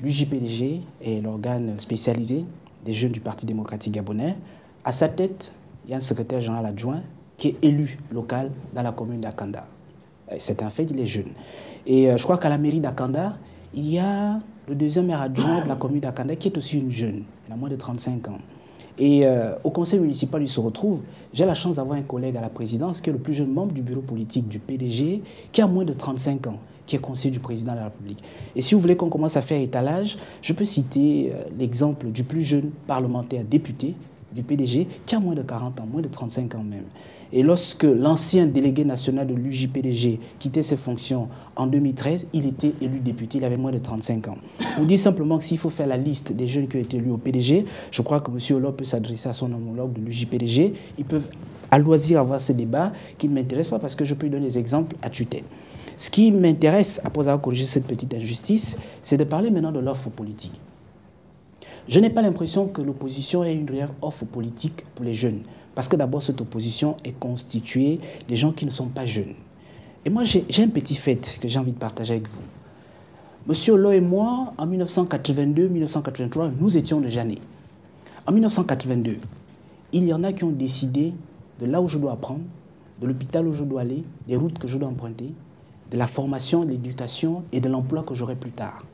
l'UJPDG est l'organe spécialisé des jeunes du Parti démocratique gabonais. À sa tête, il y a un secrétaire général adjoint qui est élu local dans la commune d'Akanda. C'est un fait, il est jeune. Et je crois qu'à la mairie d'Akanda, il y a le deuxième maire adjoint de la commune d'Akanda qui est aussi une jeune, il a moins de 35 ans. Et au conseil municipal, il se retrouve. J'ai la chance d'avoir un collègue à la présidence qui est le plus jeune membre du bureau politique du PDG, qui a moins de 35 ans, qui est conseiller du président de la République. Et si vous voulez qu'on commence à faire étalage, je peux citer l'exemple du plus jeune parlementaire député du PDG, qui a moins de 40 ans, moins de 35 ans même. Et lorsque l'ancien délégué national de l'UJPDG quittait ses fonctions en 2013, il était élu député, il avait moins de 35 ans. Pour dire simplement que s'il faut faire la liste des jeunes qui ont été élus au PDG, je crois que M. Olo peut s'adresser à son homologue de l'UJPDG. Ils peuvent à loisir avoir ce débat qui ne m'intéresse pas parce que je peux lui donner des exemples à tutelle. Ce qui m'intéresse, après avoir corrigé cette petite injustice, c'est de parler maintenant de l'offre politique. Je n'ai pas l'impression que l'opposition ait une réelle offre politique pour les jeunes. Parce que d'abord, cette opposition est constituée des gens qui ne sont pas jeunes. Et moi, j'ai un petit fait que j'ai envie de partager avec vous. Monsieur Olo et moi, en 1982-1983, nous étions déjà nés. En 1982, il y en a qui ont décidé de là où je dois apprendre, de l'hôpital où je dois aller, des routes que je dois emprunter, de la formation, de l'éducation et de l'emploi que j'aurai plus tard.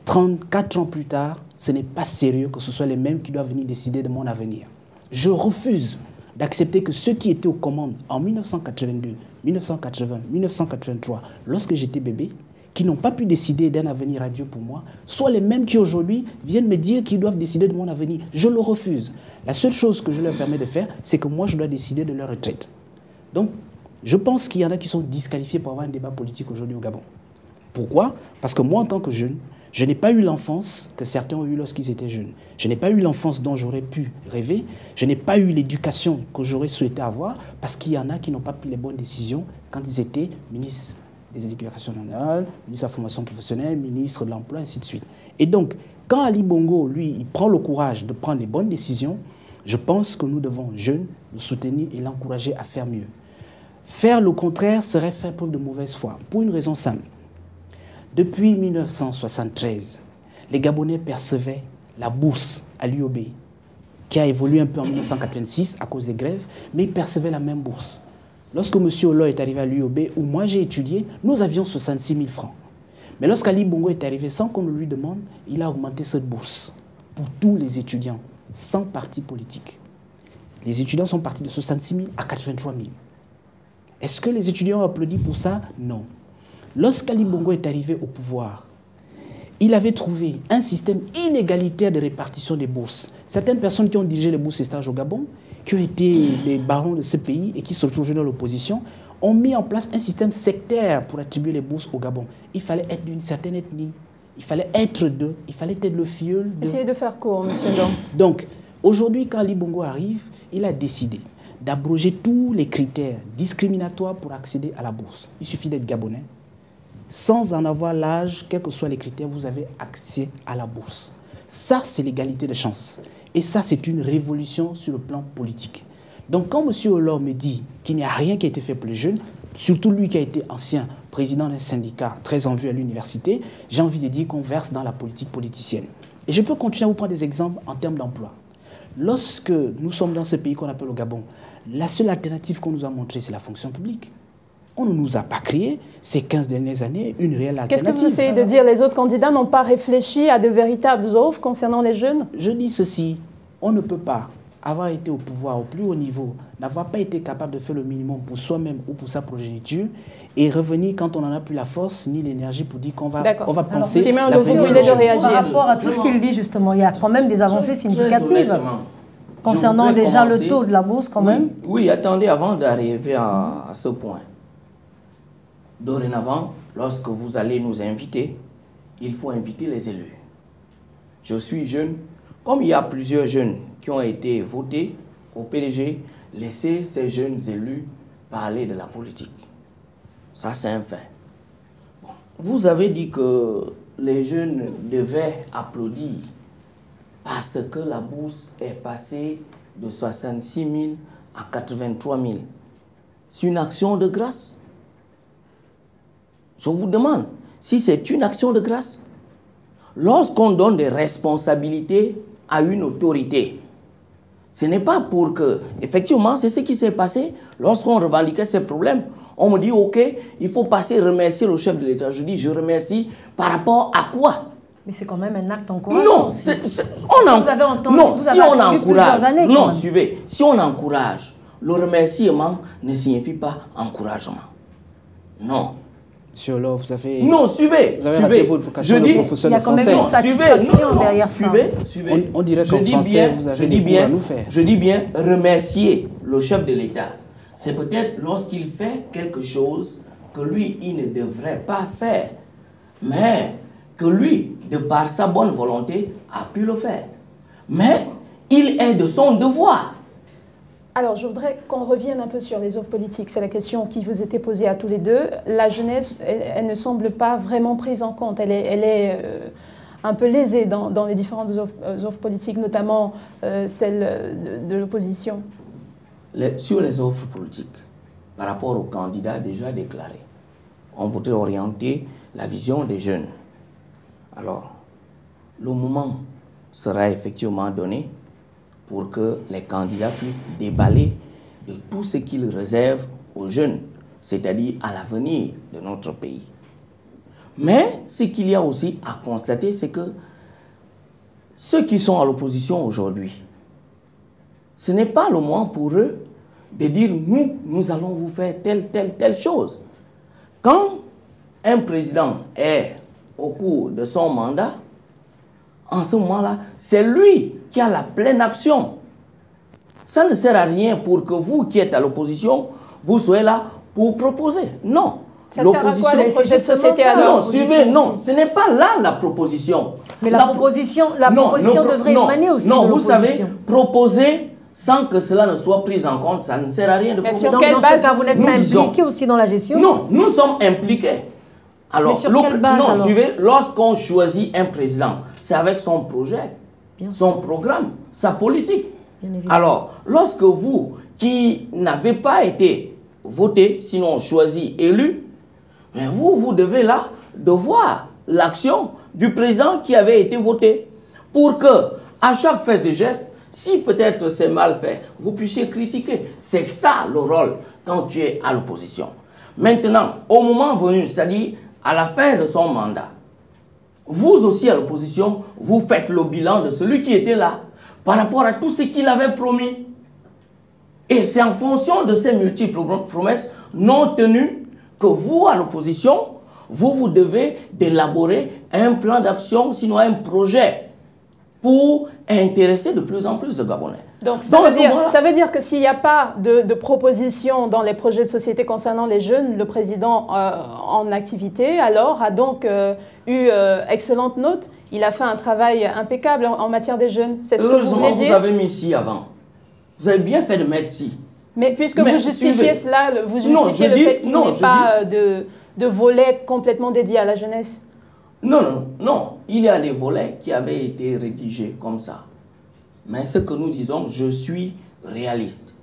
34 ans plus tard, ce n'est pas sérieux que ce soit les mêmes qui doivent venir décider de mon avenir. Je refuse d'accepter que ceux qui étaient aux commandes en 1982, 1980, 1983, lorsque j'étais bébé, qui n'ont pas pu décider d'un avenir radieux pour moi, soient les mêmes qui aujourd'hui viennent me dire qu'ils doivent décider de mon avenir. Je le refuse. La seule chose que je leur permets de faire, c'est que moi, je dois décider de leur retraite. Donc, je pense qu'il y en a qui sont disqualifiés pour avoir un débat politique aujourd'hui au Gabon. Pourquoi? Parce que moi, en tant que jeune, je n'ai pas eu l'enfance que certains ont eu lorsqu'ils étaient jeunes. Je n'ai pas eu l'enfance dont j'aurais pu rêver. Je n'ai pas eu l'éducation que j'aurais souhaité avoir parce qu'il y en a qui n'ont pas pris les bonnes décisions quand ils étaient ministres des Éducations nationales, ministre de la formation professionnelle, ministre de l'Emploi, ainsi de suite. Et donc, quand Ali Bongo, lui, il prend le courage de prendre les bonnes décisions, je pense que nous devons, jeunes, le soutenir et l'encourager à faire mieux. Faire le contraire serait faire preuve de mauvaise foi, pour une raison simple. Depuis 1973, les Gabonais percevaient la bourse à l'UOB, qui a évolué un peu en 1986 à cause des grèves, mais ils percevaient la même bourse. Lorsque M. Olo est arrivé à l'UOB, où moi j'ai étudié, nous avions 66 000 francs. Mais lorsqu'Ali Bongo est arrivé sans qu'on le lui demande, il a augmenté cette bourse pour tous les étudiants, sans parti politique. Les étudiants sont partis de 66 000 à 83 000. Est-ce que les étudiants ont applaudi pour ça? Non. Lorsqu'Ali Bongo est arrivé au pouvoir, il avait trouvé un système inégalitaire de répartition des bourses. Certaines personnes qui ont dirigé les bourses et stages au Gabon, qui ont été les barons de ce pays et qui se trouvent dans l'opposition, ont mis en place un système sectaire pour attribuer les bourses au Gabon. Il fallait être d'une certaine ethnie, il fallait être d'eux, il fallait être le filleul de... Essayez de faire court, monsieur Long. Donc, aujourd'hui, quand Ali Bongo arrive, il a décidé d'abroger tous les critères discriminatoires pour accéder à la bourse. Il suffit d'être gabonais. Sans en avoir l'âge, quels que soient les critères, vous avez accès à la bourse. Ça, c'est l'égalité de chance. Et ça, c'est une révolution sur le plan politique. Donc, quand M. Hollande me dit qu'il n'y a rien qui a été fait pour les jeunes, surtout lui qui a été ancien président d'un syndicat très en vue à l'université, j'ai envie de dire qu'on verse dans la politique politicienne. Et je peux continuer à vous prendre des exemples en termes d'emploi. Lorsque nous sommes dans ce pays qu'on appelle le Gabon, la seule alternative qu'on nous a montrée, c'est la fonction publique. On ne nous a pas créé, ces 15 dernières années, une réelle alternative. Qu'est-ce que vous essayez de dire? Les autres candidats n'ont pas réfléchi à de véritables offres concernant les jeunes? Je dis ceci, on ne peut pas avoir été au pouvoir au plus haut niveau, n'avoir pas été capable de faire le minimum pour soi-même ou pour sa progéniture, et revenir quand on n'en a plus la force ni l'énergie pour dire qu'on va penser... Par rapport à tout ce qu'il dit justement, il y a quand même des avancées significatives concernant déjà le taux de la bourse quand même. Oui, attendez, avant d'arriver à ce point. Dorénavant, lorsque vous allez nous inviter, il faut inviter les élus. Je suis jeune. Comme il y a plusieurs jeunes qui ont été votés au PDG, laissez ces jeunes élus parler de la politique. Ça, c'est un fait. Bon. Vous avez dit que les jeunes devaient applaudir parce que la bourse est passée de 66 000 à 83 000. C'est une action de grâce. Je vous demande, si c'est une action de grâce, lorsqu'on donne des responsabilités à une autorité, ce n'est pas pour que... Effectivement, c'est ce qui s'est passé lorsqu'on revendiquait ces problèmes. On me dit, OK, il faut passer remercier le chef de l'État. Je dis, je remercie par rapport à quoi? Mais c'est quand même un acte encourageant. Non, aussi. Vous avez entendu, non, vous avez si on encourage, années, non, suivez, si on encourage, le remerciement ne signifie pas encouragement. Non. Sur l'offre, vous avez... Non, suivez. Je dis, il y a quand même une satisfaction derrière ça. Suivez. On dirait qu'en français, vous avez des cours à nous faire. Je dis bien remercier le chef de l'État. C'est peut-être lorsqu'il fait quelque chose que lui, il ne devrait pas faire. Mais que lui, de par sa bonne volonté, a pu le faire. Mais il est de son devoir. Alors, je voudrais qu'on revienne un peu sur les offres politiques. C'est la question qui vous était posée à tous les deux. La jeunesse, elle ne semble pas vraiment prise en compte. Elle est un peu lésée dans les différentes offres politiques, notamment celle de l'opposition. Sur les offres politiques, par rapport aux candidats déjà déclarés, on voudrait orienter la vision des jeunes. Alors, le moment sera effectivement donné pour que les candidats puissent déballer de tout ce qu'ils réservent aux jeunes, c'est-à-dire à l'avenir de notre pays. Mais ce qu'il y a aussi à constater, c'est que ceux qui sont à l'opposition aujourd'hui, ce n'est pas le moment pour eux de dire « nous allons vous faire telle chose ». Quand un président est au cours de son mandat, en ce moment-là, c'est lui qui a la pleine action. Ça ne sert à rien pour que vous qui êtes à l'opposition, vous soyez là pour proposer. Non. Ça sert à quoi les projets de société alors? Non, suivez, non, ce n'est pas là la proposition. Mais la proposition devrait émaner aussi de l'opposition. Non, vous savez, proposer sans que cela ne soit pris en compte, ça ne sert à rien de proposer. Donc dans ce cas, vous n'êtes pas impliqué aussi dans la gestion? Non, nous sommes impliqués. Alors, mais sur quelle base, non, alors? Suivez, lorsqu'on choisit un président, c'est avec son projet, son programme, sa politique. Alors, lorsque vous, qui n'avez pas été voté, sinon choisi, élu, mais vous devez là de voir l'action du président qui avait été voté pour que, à chaque fait et geste, si peut-être c'est mal fait, vous puissiez critiquer. C'est ça le rôle quand tu es à l'opposition. Maintenant, au moment venu, c'est-à-dire à la fin de son mandat, vous aussi à l'opposition, vous faites le bilan de celui qui était là par rapport à tout ce qu'il avait promis. Et c'est en fonction de ces multiples promesses non tenues que vous, à l'opposition, vous devez d'élaborer un plan d'action, sinon un projet pour intéresser de plus en plus de Gabonais. Donc ça veut dire que s'il n'y a pas de proposition dans les projets de société concernant les jeunes, le président en activité alors a donc eu excellente note. Il a fait un travail impeccable en matière des jeunes. C'est ce que vous voulez dire? Vous avez mis ci avant. Vous avez bien fait de mettre ci. Mais puisque vous justifiez cela, vous justifiez le fait qu'il n'y ait pas de volet complètement dédié à la jeunesse. Non. Il y a des volets qui avaient été rédigés comme ça. Mais ce que nous disons, je suis réaliste.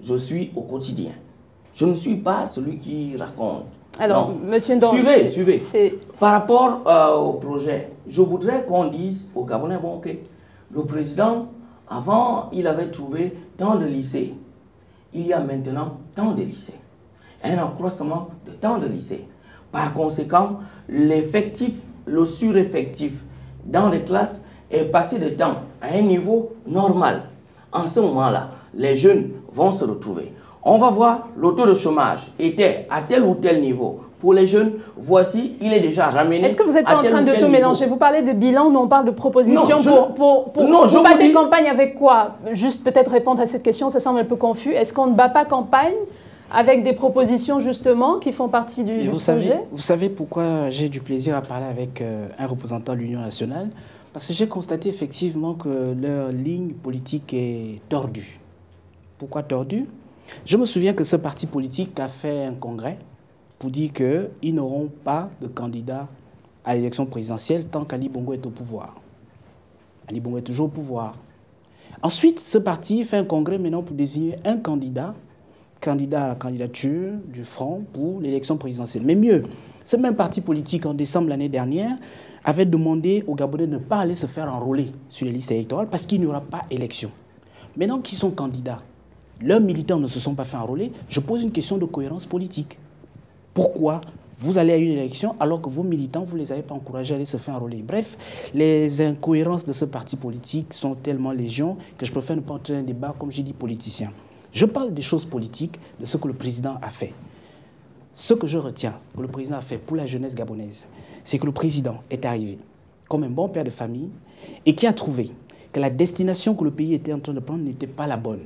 Je suis au quotidien. Je ne suis pas celui qui raconte. Alors, monsieur Ndong, suivez. Par rapport au projet, je voudrais qu'on dise au Gabonais, bon, ok, le président, avant, il avait trouvé tant de lycées. Il y a maintenant tant de lycées. Un accroissement de tant de lycées. Par conséquent, l'effectif, le sureffectif dans les classes est passé de temps à un niveau normal. En ce moment-là, les jeunes vont se retrouver. On va voir, le taux de chômage était à tel ou tel niveau. Pour les jeunes, voici, il est déjà ramené. Est-ce que vous êtes en train de tout mélanger? Vous parlez de bilan, nous on parle de propositions. Non, vous battez campagne avec quoi? Juste peut-être répondre à cette question, ça semble un peu confus. Est-ce qu'on ne bat pas campagne avec des propositions justement qui font partie du projet? Vous savez pourquoi j'ai du plaisir à parler avec un représentant de l'Union nationale? Parce que j'ai constaté effectivement que leur ligne politique est tordue. Pourquoi tordue? Je me souviens que ce parti politique a fait un congrès pour dire qu'ils n'auront pas de candidat à l'élection présidentielle tant qu'Ali Bongo est au pouvoir. Ali Bongo est toujours au pouvoir. Ensuite, ce parti fait un congrès maintenant pour désigner un candidat à la candidature du Front pour l'élection présidentielle. Mais mieux, ce même parti politique, en décembre l'année dernière, avait demandé aux Gabonais de ne pas aller se faire enrôler sur les listes électorales parce qu'il n'y aura pas élection. Maintenant qu'ils sont candidats, leurs militants ne se sont pas fait enrôler, je pose une question de cohérence politique. Pourquoi vous allez à une élection alors que vos militants, vous ne les avez pas encouragés à aller se faire enrôler? Bref, les incohérences de ce parti politique sont tellement légion que je préfère ne pas entrer dans un débat, comme j'ai dit, politicien. Je parle des choses politiques, de ce que le président a fait. Ce que je retiens que le président a fait pour la jeunesse gabonaise, c'est que le président est arrivé comme un bon père de famille et qui a trouvé que la destination que le pays était en train de prendre n'était pas la bonne.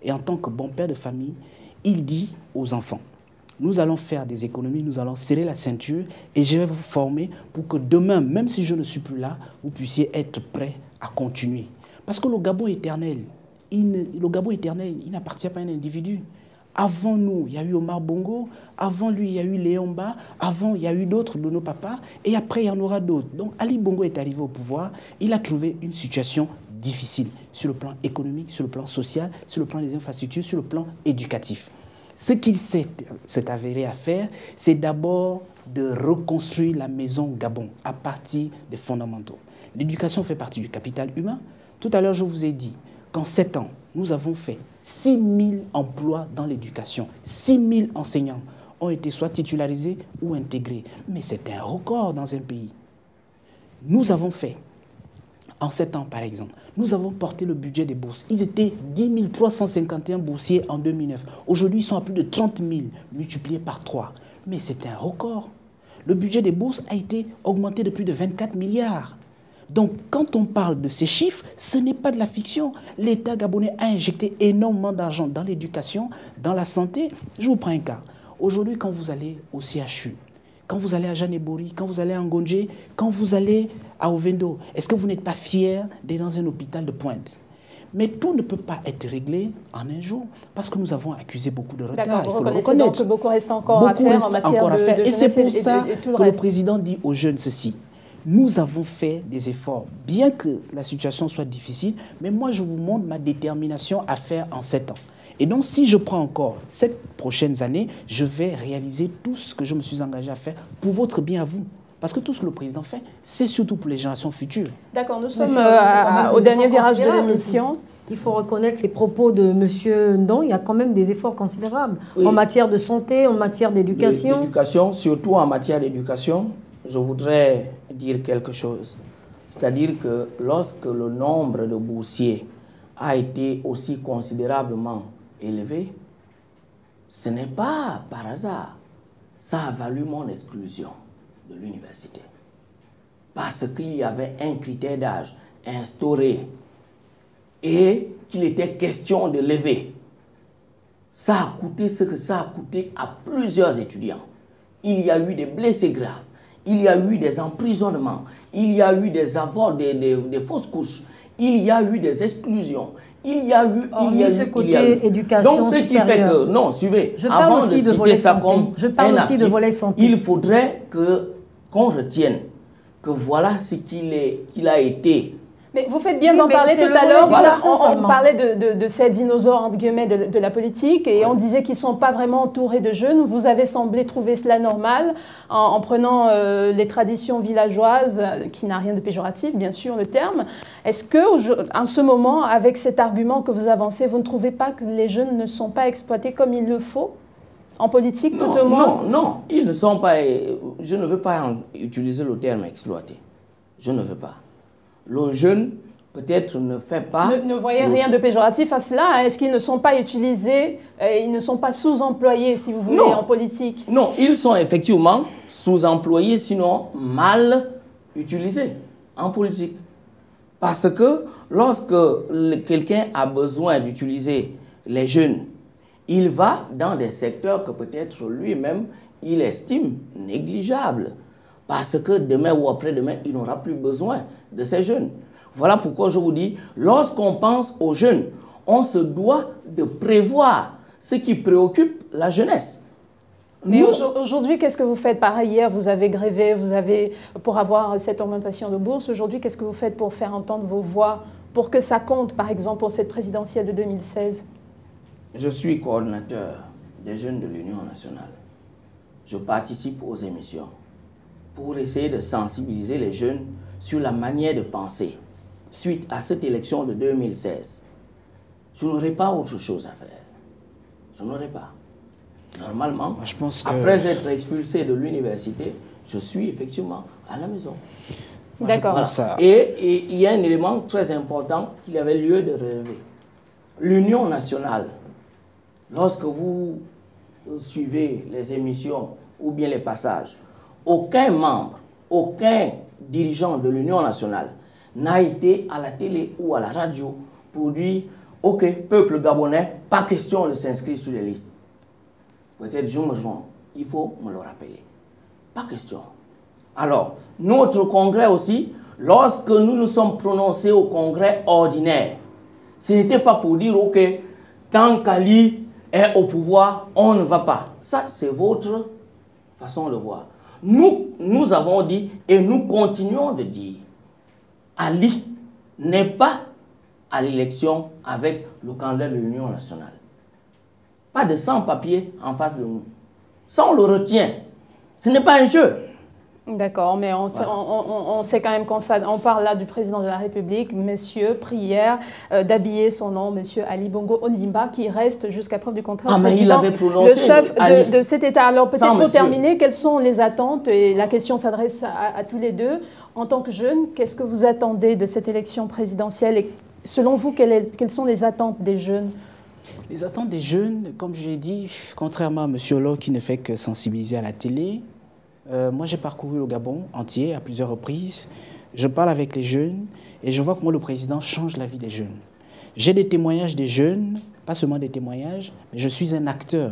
Et en tant que bon père de famille, il dit aux enfants, nous allons faire des économies, nous allons serrer la ceinture et je vais vous former pour que demain, même si je ne suis plus là, vous puissiez être prêts à continuer. Parce que le Gabon éternel, il n'appartient pas à un individu. Avant nous, il y a eu Omar Bongo, avant lui, il y a eu Léon Mba, avant, il y a eu d'autres de nos papas, et après, il y en aura d'autres. Donc, Ali Bongo est arrivé au pouvoir, il a trouvé une situation difficile sur le plan économique, sur le plan social, sur le plan des infrastructures, sur le plan éducatif. Ce qu'il s'est avéré à faire, c'est d'abord de reconstruire la maison Gabon à partir des fondamentaux. L'éducation fait partie du capital humain. Tout à l'heure, je vous ai dit qu'en 7 ans, nous avons fait 6 000 emplois dans l'éducation. 6 000 enseignants ont été soit titularisés ou intégrés. Mais c'est un record dans un pays. Nous avons fait, en 7 ans par exemple, nous avons porté le budget des bourses. Ils étaient 10 351 boursiers en 2009. Aujourd'hui, ils sont à plus de 30 000, multipliés par 3. Mais c'est un record. Le budget des bourses a été augmenté de plus de 24 milliards. Donc, quand on parle de ces chiffres, ce n'est pas de la fiction. L'État gabonais a injecté énormément d'argent dans l'éducation, dans la santé. Je vous prends un cas. Aujourd'hui, quand vous allez au CHU, quand vous allez à Janébori, quand vous allez à Ngondje, quand vous allez à Ovendo, est-ce que vous n'êtes pas fier d'être dans un hôpital de pointe? Mais tout ne peut pas être réglé en un jour, parce que nous avons accusé beaucoup de retard. D'accord, vous reconnaissez donc que beaucoup reste encore à faire en matière de jeunesse. Et c'est pour ça que le président dit aux jeunes ceci. Nous avons fait des efforts, bien que la situation soit difficile, mais moi je vous montre ma détermination à faire en 7 ans. Et donc si je prends encore 7 prochaines années, je vais réaliser tout ce que je me suis engagé à faire pour votre bien à vous. Parce que tout ce que le président fait, c'est surtout pour les générations futures. D'accord, nous sommes au dernier virage de l'émission. Il faut reconnaître les propos de M. Ndong, il y a quand même des efforts considérables en matière de santé, en matière d'éducation. L'éducation, surtout en matière d'éducation, je voudrais dire quelque chose. C'est-à-dire que lorsque le nombre de boursiers a été aussi considérablement élevé, ce n'est pas par hasard. Ça a valu mon exclusion de l'université. Parce qu'il y avait un critère d'âge instauré et qu'il était question de lever. Ça a coûté ce que ça a coûté à plusieurs étudiants. Il y a eu des blessés graves. Il y a eu des emprisonnements, il y a eu des avorts, des fausses couches, il y a eu des exclusions, il y a eu... il y a ce côté éducation donc, ce qui fait que... Non, suivez. Je parle aussi de volet santé. Je parle aussi de volet santé. Il faudrait qu'on retienne que voilà ce qu'il a été. Mais vous faites bien d'en parler tout à l'heure. On parlait de ces dinosaures, entre guillemets, de la politique, et on disait qu'ils ne sont pas vraiment entourés de jeunes. Vous avez semblé trouver cela normal en prenant les traditions villageoises, qui n'a rien de péjoratif, bien sûr, le terme. Est-ce qu'en ce moment, avec cet argument que vous avancez, vous ne trouvez pas que les jeunes ne sont pas exploités comme il le faut en politique, tout au moins? Non, ils ne sont pas... Je ne veux pas utiliser le terme exploité. Je ne veux pas. Le jeune, peut-être, ne fait pas... Ne voyez rien de péjoratif à cela. Est-ce qu'ils ne sont pas utilisés, ils ne sont pas sous-employés, si vous voulez, en politique? Non, ils sont effectivement sous-employés, sinon mal utilisés en politique. Parce que lorsque quelqu'un a besoin d'utiliser les jeunes, il va dans des secteurs que peut-être lui-même, il estime négligeables. Parce que demain ou après-demain, il n'aura plus besoin de ces jeunes. Voilà pourquoi je vous dis, lorsqu'on pense aux jeunes, on se doit de prévoir ce qui préoccupe la jeunesse. Mais aujourd'hui, qu'est-ce que vous faites? Pareil, hier, vous avez grévé, pour avoir cette augmentation de bourse. Aujourd'hui, qu'est-ce que vous faites pour faire entendre vos voix, pour que ça compte, par exemple, pour cette présidentielle de 2016? Je suis coordinateur des jeunes de l'Union nationale. Je participe aux émissions pour essayer de sensibiliser les jeunes sur la manière de penser suite à cette élection de 2016. Je n'aurai pas autre chose à faire. Je n'aurai pas. Normalement, je pense que... après être expulsé de l'université, je suis effectivement à la maison. D'accord. Voilà. Et il y a un élément très important qu'il avait lieu de relever. L'Union nationale, lorsque vous suivez les émissions ou bien les passages, aucun membre, aucun dirigeant de l'Union nationale n'a été à la télé ou à la radio pour dire « Ok, peuple gabonais, pas question de s'inscrire sur les listes. » Peut-être je me trompe, il faut me le rappeler. Pas question. Alors, notre congrès aussi, lorsque nous nous sommes prononcés au congrès ordinaire, ce n'était pas pour dire « Ok, tant qu'Ali est au pouvoir, on ne va pas. » Ça, c'est votre façon de voir. Nous avons dit et nous continuons de dire, Ali n'est pas à l'élection avec le candidat de l'Union nationale. Pas de sans-papier en face de nous. Ça, on le retient. Ce n'est pas un jeu. D'accord, mais on sait quand même qu'on parle là du président de la République, monsieur, prière d'habiller son nom, monsieur Ali Bongo Ondimba, qui reste jusqu'à preuve du contraire mais il avait prononcé le chef de cet État. Alors peut-être pour terminer, quelles sont les attentes, et la question s'adresse à tous les deux, en tant que jeunes, qu'est-ce que vous attendez de cette élection présidentielle et selon vous, quelles sont les attentes des jeunes? Les attentes des jeunes, comme je l'ai dit, contrairement à M. Lo qui ne fait que sensibiliser à la télé, moi, j'ai parcouru le Gabon entier à plusieurs reprises. Je parle avec les jeunes et je vois comment le président change la vie des jeunes. J'ai des témoignages des jeunes, pas seulement des témoignages, mais je suis un acteur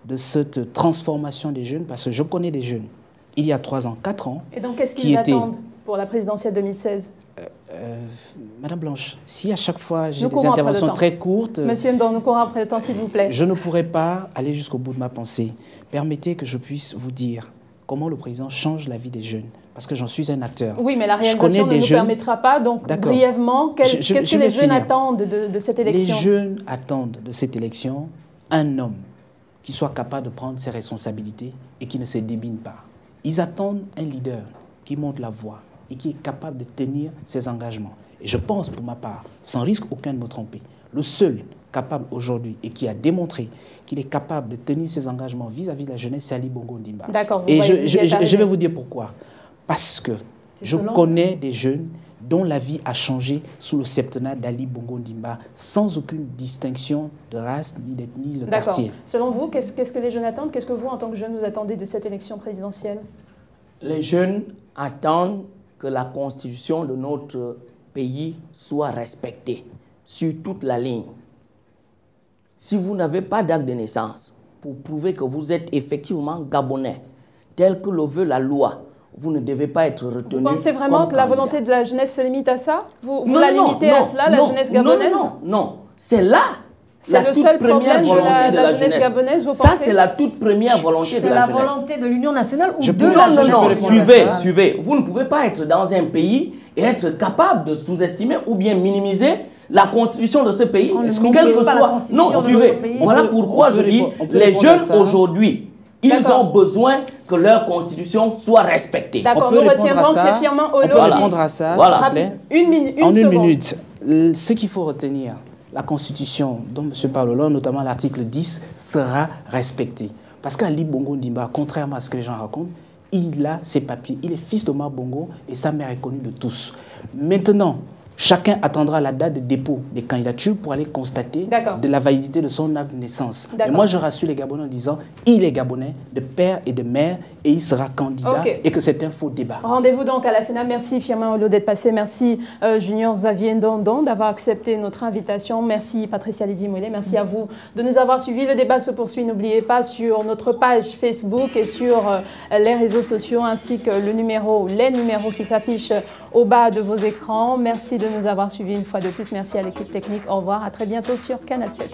de cette transformation des jeunes parce que je connais des jeunes, il y a 3 ans, 4 ans. Et donc, qu'est-ce qu'ils attendent pour la présidentielle 2016 ? Madame Blanche, si à chaque fois j'ai des interventions très courtes... Monsieur Ndong, nous courons après le temps, s'il vous plaît. Je ne pourrais pas aller jusqu'au bout de ma pensée. Permettez que je puisse vous dire comment le président change la vie des jeunes, parce que j'en suis un acteur. Oui, mais la réalisation ne nous permettra pas, donc brièvement, qu'est-ce que les jeunes attendent de cette élection? Les jeunes attendent de cette élection un homme qui soit capable de prendre ses responsabilités et qui ne se débine pas. Ils attendent un leader qui monte la voie et qui est capable de tenir ses engagements. Et je pense, pour ma part, sans risque aucun de me tromper, le seul capable aujourd'hui et qui a démontré qu'il est capable de tenir ses engagements vis-à-vis de la jeunesse, c'est Ali Bongo Ondimba. D'accord. Et je vais vous dire pourquoi. Parce que je connais des jeunes dont la vie a changé sous le septennat d'Ali Bongo Ondimba, sans aucune distinction de race, ni d'ethnie, de quartier. Selon vous, qu'est-ce que les jeunes attendent? Qu'est-ce que vous, en tant que jeunes, vous attendez de cette élection présidentielle? Les jeunes attendent que la constitution de notre pays soit respectée sur toute la ligne. Si vous n'avez pas d'acte de naissance pour prouver que vous êtes effectivement gabonais, tel que le veut la loi, vous ne devez pas être retenu. Vous pensez vraiment que la volonté de la jeunesse se limite à ça? Vous la limitez à cela, la jeunesse gabonaise? Non. C'est là la le toute seul première problème volonté de la jeunesse gabonaise, vous Ça, pensez? c'est la toute première volonté de C'est la la jeunesse. volonté de l'Union nationale ou Je de peux- la non, jeunesse? non, Suivez, ça. suivez. Vous ne pouvez pas être dans un pays et être capable de sous-estimer ou bien minimiser la constitution de ce pays. Est-ce Quel qu'on que minimise pas la soit. constitution Non, de suivez. notre pays? Voilà On peut- pourquoi on peut je dis, on peut les répondre à jeunes ça. aujourd'hui, ils D'accord. ont besoin que leur constitution soit respectée. D'accord, On peut nous répondre à retiendrons que ça. c'est Firmin On peut Olo. répondre à ça, Voilà. s'il vous plaît. Une minute, En une seconde. minute, ce qu'il faut retenir, la Constitution dont M. Paolo, notamment l'article 10, sera respecté. Parce qu'Ali Bongo Ndimba, contrairement à ce que les gens racontent, il a ses papiers. Il est fils d'Omar Bongo et sa mère est connue de tous. Maintenant, chacun attendra la date de dépôt des candidatures pour aller constater D'accord. de la validité de son acte de naissance. D'accord. Et moi, je rassure les Gabonais en disant, il est Gabonais de père et de mère et il sera candidat Ok. et que c'est un faux débat. Rendez-vous donc à la Sénat. Merci Firmin Olo d'être passé. Merci Junior Xavier Ndondon d'avoir accepté notre invitation. Merci Patricia Lidimouélé. Merci à vous de nous avoir suivis. Le débat se poursuit. N'oubliez pas sur notre page Facebook et sur les réseaux sociaux ainsi que les numéros qui s'affichent au bas de vos écrans. Merci de nous avoir suivis une fois de plus. Merci à l'équipe technique. Au revoir. À très bientôt sur Canal 7.